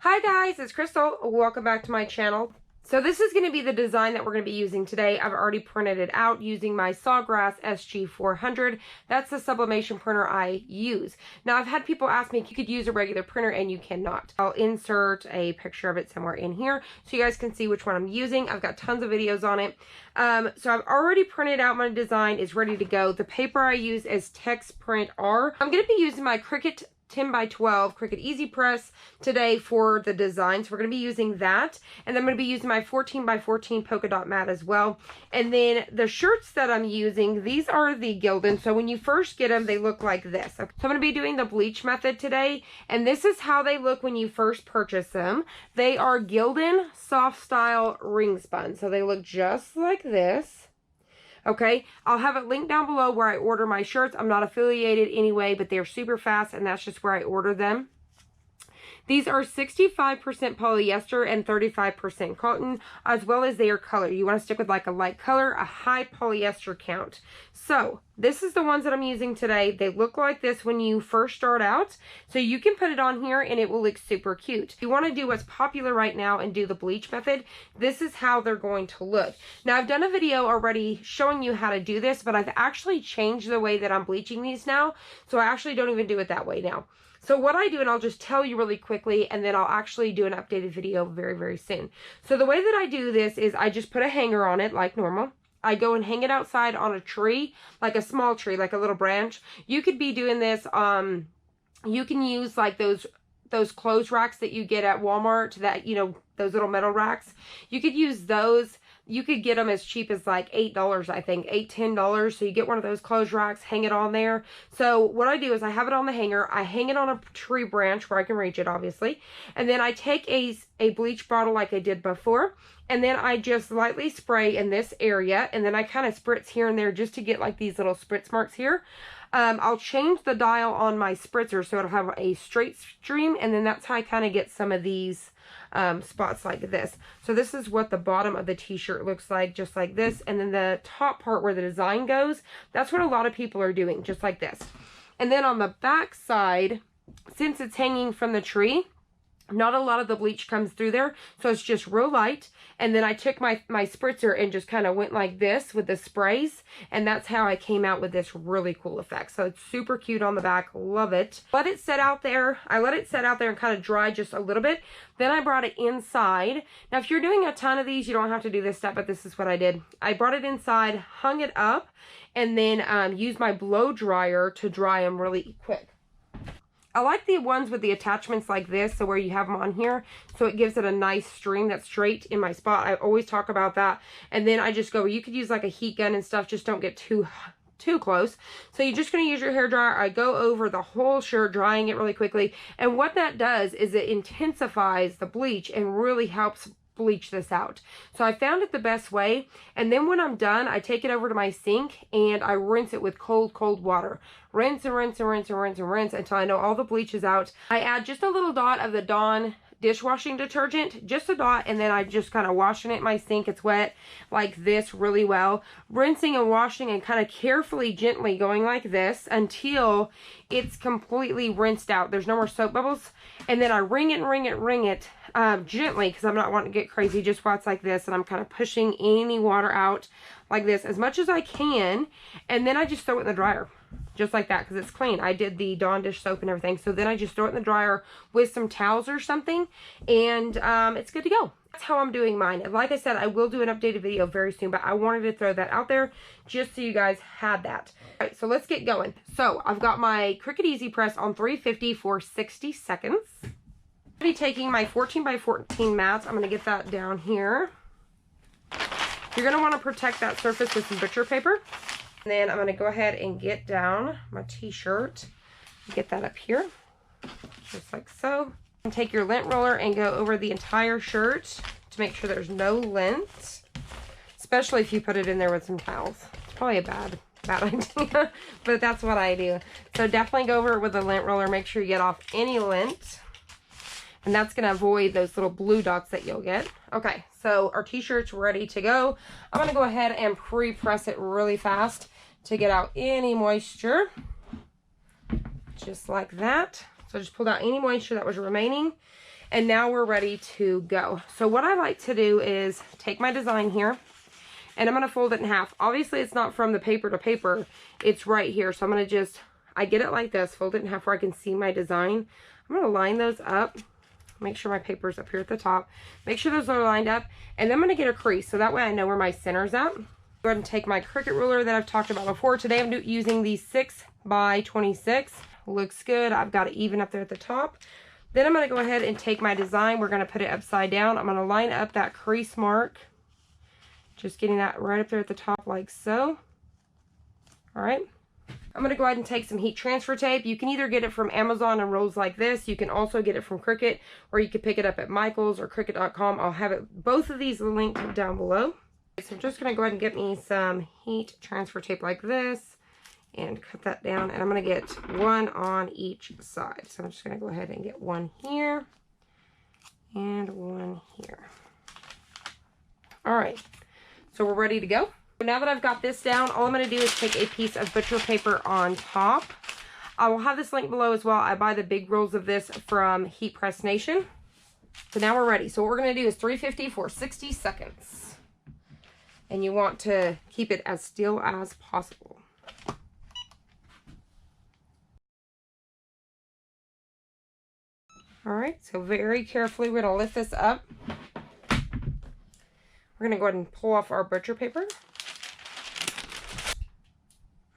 Hi guys, it's Crystal. Welcome back to my channel. So this is going to be the design that we're going to be using today. I've already printed it out using my Sawgrass SG400. That's the sublimation printer I use. Now I've had people ask me if you could use a regular printer, and you cannot. I'll insert a picture of it somewhere in here so you guys can see which one I'm using. I've got tons of videos on it. So I've already printed out my design. It's ready to go. The paper I use is Text Print R. I'm going to be using my Cricut 10 by 12 Cricut Easy Press today for the design. So we're going to be using that. And then I'm going to be using my 14 by 14 polka dot mat as well. And then the shirts that I'm using, these are the Gildan. So when you first get them, they look like this. So I'm going to be doing the bleach method today. And this is how they look when you first purchase them. They are Gildan soft style ring spun. So they look just like this. Okay, I'll have it linked down below where I order my shirts. I'm not affiliated anyway, but they're super fast, and that's just where I order them. These are 65% polyester and 35% cotton, as well as their color. You want to stick with like a light color, a high polyester count. So this is the ones that I'm using today. They look like this when you first start out. So you can put it on here and it will look super cute. If you want to do what's popular right now and do the bleach method, this is how they're going to look. Now I've done a video already showing you how to do this, but I've actually changed the way that I'm bleaching these now. So I actually don't even do it that way now. So what I do, and I'll just tell you really quickly, and then I'll actually do an updated video very, very soon. So the way that I do this is I just put a hanger on it like normal. I go and hang it outside on a tree, like a small tree, like a little branch. You could be doing this, you can use like those clothes racks that you get at Walmart, that, you know, those little metal racks. You could use those. You could get them as cheap as like $8, I think, $8, $10. So you get one of those clothes racks, hang it on there. So what I do is I have it on the hanger. I hang it on a tree branch where I can reach it, obviously. And then I take a bleach bottle like I did before. And then I just lightly spray in this area. And then I kind of spritz here and there just to get like these little spritz marks here. I'll change the dial on my spritzer so it'll have a straight stream. And then that's how I kind of get some of these spots like this. So this is what the bottom of the t-shirt looks like, just like this. And then the top part where the design goes, that's what a lot of people are doing, just like this. And then on the back side, since it's hanging from the tree, not a lot of the bleach comes through there, so it's just real light. And then I took my spritzer and just kind of went like this with the sprays, and that's how I came out with this really cool effect. So it's super cute on the back. Love it. Let it set out there. I let it set out there and kind of dry just a little bit. Then I brought it inside. Now, if you're doing a ton of these, you don't have to do this step, but this is what I did. I brought it inside, hung it up, and then used my blow dryer to dry them really quick. I like the ones with the attachments like this, so where you have them on here, so it gives it a nice stream that's straight in my spot. I always talk about that. And then I just go, you could use like a heat gun and stuff, just don't get too close. So you're just going to use your hairdryer. I go over the whole shirt, drying it really quickly. And what that does is it intensifies the bleach and really helps bleach this out. So I found it the best way. And then when I'm done, I take it over to my sink and I rinse it with cold water. Rinse and rinse and rinse and rinse and rinse until I know all the bleach is out. I add just a little dot of the Dawn dishwashing detergent, just a dot, and then I just kind of washing it in my sink. It's wet like this really well. Rinsing and washing and kind of carefully, gently going like this until it's completely rinsed out. There's no more soap bubbles. And then I wring it and wring it and wring it gently, because I'm not wanting to get crazy, just while it's like this. And I'm kind of pushing any water out like this as much as I can. And then I just throw it in the dryer. Just like that, because it's clean. I did the Dawn dish soap and everything. So then I just throw it in the dryer with some towels or something, and it's good to go. That's how I'm doing mine. And like I said, I will do an updated video very soon, but I wanted to throw that out there just so you guys had that. All right, so let's get going. So I've got my Cricut Easy Press on 350 for 60 seconds. I'm going to be taking my 14 by 14 mats. I'm going to get that down here. You're going to want to protect that surface with some butcher paper. And then I'm going to go ahead and get down my t-shirt, get that up here, just like so. And take your lint roller and go over the entire shirt to make sure there's no lint, especially if you put it in there with some towels. It's probably a bad idea, but that's what I do. So definitely go over it with a lint roller, make sure you get off any lint. And that's going to avoid those little blue dots that you'll get. Okay, so our t-shirt's ready to go. I'm going to go ahead and pre-press it really fast to get out any moisture. Just like that. So I just pulled out any moisture that was remaining. And now we're ready to go. So what I like to do is take my design here, and I'm going to fold it in half. Obviously, it's not from the paper to paper. It's right here. So I'm going to just, I get it like this, fold it in half where I can see my design. I'm going to line those up. Make sure my paper's up here at the top. Make sure those are lined up. And then I'm going to get a crease, so that way I know where my center's at. Go ahead and take my Cricut ruler that I've talked about before. Today I'm using the 6 by 26. Looks good. I've got it even up there at the top. Then I'm going to go ahead and take my design. We're going to put it upside down. I'm going to line up that crease mark. Just getting that right up there at the top like so. All right. I'm going to go ahead and take some heat transfer tape. You can either get it from Amazon in rolls like this. You can also get it from Cricut, or you can pick it up at Michael's or Cricut.com. I'll have both of these linked down below. So I'm just going to go ahead and get me some heat transfer tape like this and cut that down. And I'm going to get one on each side. So I'm just going to go ahead and get one here and one here. All right. So we're ready to go. Now that I've got this down, all I'm going to do is take a piece of butcher paper on top. I will have this link below as well. I buy the big rolls of this from Heat Press Nation. So now we're ready. So what we're going to do is 350 for 60 seconds. And you want to keep it as still as possible. All right, so very carefully we're going to lift this up. We're going to go ahead and pull off our butcher paper.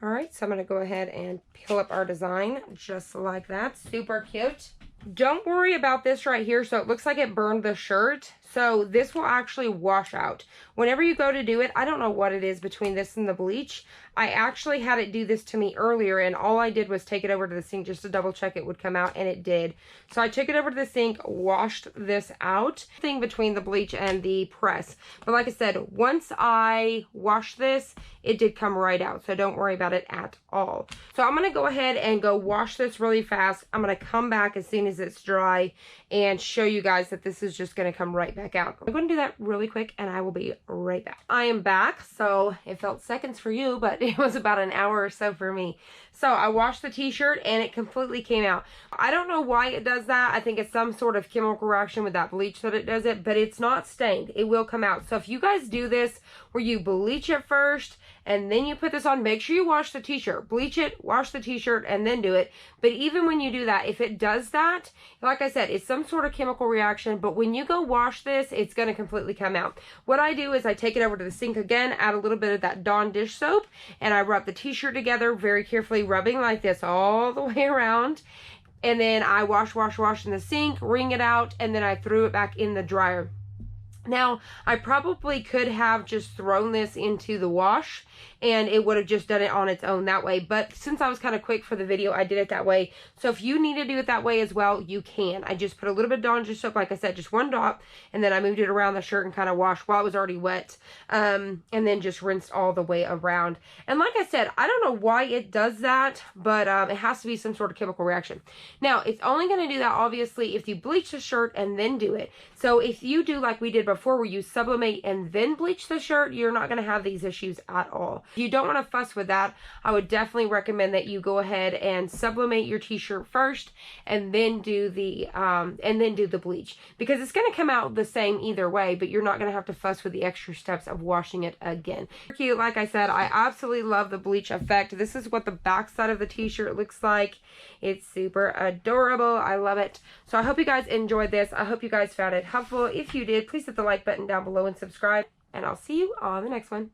All right, so I'm going to go ahead and peel up our design just like that. Super cute. Don't worry about this right here. So it looks like it burned the shirt. So this will actually wash out. Whenever you go to do it, I don't know what it is between this and the bleach. I actually had it do this to me earlier, and all I did was take it over to the sink just to double check it would come out, and it did. So I took it over to the sink, washed this out. Thing between the bleach and the press. But like I said, once I washed this, it did come right out. So don't worry about it at all. So I'm going to go ahead and go wash this really fast. I'm going to come back as soon as it's dry and show you guys that this is just going to come right back out. I'm going to do that really quick, and I will be right back. I am back. So it felt seconds for you, but it was about an hour or so for me. So I washed the t-shirt and it completely came out. I don't know why it does that. I think it's some sort of chemical reaction with that bleach that it does it, but it's not stained. It will come out. So if you guys do this where you bleach it first and then you put this on, make sure you wash the t-shirt. Bleach it, wash the t-shirt, and then do it. But even when you do that, if it does that, like I said, it's some sort of chemical reaction, but when you go wash this, it's going to completely come out. What I do is I take it over to the sink again, add a little bit of that Dawn dish soap, and I rub the t-shirt together very carefully, rubbing like this all the way around. And then I wash in the sink, wring it out, and then I threw it back in the dryer. Now, I probably could have just thrown this into the wash and it would have just done it on its own that way. But since I was kind of quick for the video, I did it that way. So if you need to do it that way as well, you can. I just put a little bit of Dawn dish soap, like I said, just one drop, and then I moved it around the shirt and kind of washed while it was already wet, and then just rinsed all the way around. And like I said, I don't know why it does that, but it has to be some sort of chemical reaction. Now, it's only going to do that, obviously, if you bleach the shirt and then do it. So if you do like we did before, where you sublimate and then bleach the shirt, you're not going to have these issues at all. If you don't want to fuss with that, I would definitely recommend that you go ahead and sublimate your t-shirt first and then do the bleach, because it's going to come out the same either way, but you're not going to have to fuss with the extra steps of washing it again. Cute. Like I said, I absolutely love the bleach effect. This is what the back side of the t-shirt looks like. It's super adorable. I love it. So I hope you guys enjoyed this. I hope you guys found it helpful. If you did, please hit the like button down below and subscribe, and I'll see you on the next one.